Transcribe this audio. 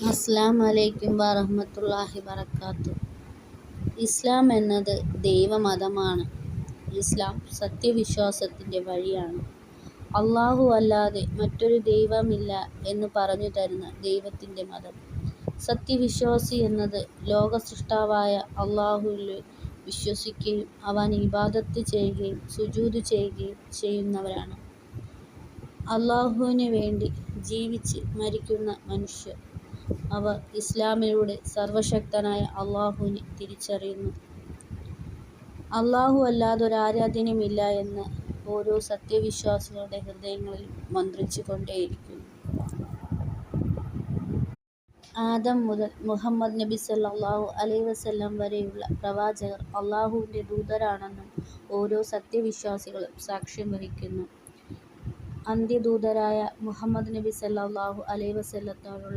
അസ്സലാമു അലൈക്കും വറഹ്മത്തുള്ളാഹി വബറകാതുഹു. ഇസ്ലാം എന്നത് ദൈവമതമാണ്. ഇസ്ലാം സത്യവിശ്വാസത്തിൻ്റെ വഴിയാണ്. അല്ലാഹു അല്ലാതെ മറ്റൊരു ദൈവമില്ല എന്ന് പറഞ്ഞു തരുന്ന ദൈവത്തിൻ്റെ മതം. സത്യവിശ്വാസി എന്നത് ലോകസ്രഷ്ടാവായ അല്ലാഹുവിൽ വിശ്വസിക്കുകയും അവന് ഇബാദത്ത് ചെയ്യുകയും സുജൂദ് ചെയ്യുകയും ചെയ്യുന്നവരാണ്. അല്ലാഹുവിന് വേണ്ടി ജീവിച്ച് മരിക്കുന്ന മനുഷ്യർ. അവർ ഇസ്ലാമിലൂടെ സർവശക്തനായ അല്ലാഹുവിനെ തിരിച്ചറിയുന്നു. അല്ലാഹു അല്ലാതൊരാരാധ്യനുമില്ല എന്ന് ഓരോ സത്യവിശ്വാസികളുടെ ഹൃദയങ്ങളിലും മന്ത്രിച്ചു കൊണ്ടേയിരിക്കുന്നു. ആദം മുതൽ മുഹമ്മദ് നബി സ്വല്ലല്ലാഹു അലൈഹി വസല്ലം വരെയുള്ള പ്രവാചകർ അല്ലാഹുവിൻ്റെ ദൂതരാണെന്നും ഓരോ സത്യവിശ്വാസികളും സാക്ഷ്യം വഹിക്കുന്നു. അന്ത്യദൂതരായ മുഹമ്മദ് നബി സ്വല്ലല്ലാഹു അലൈഹി വസല്ലത്തോടുള്ള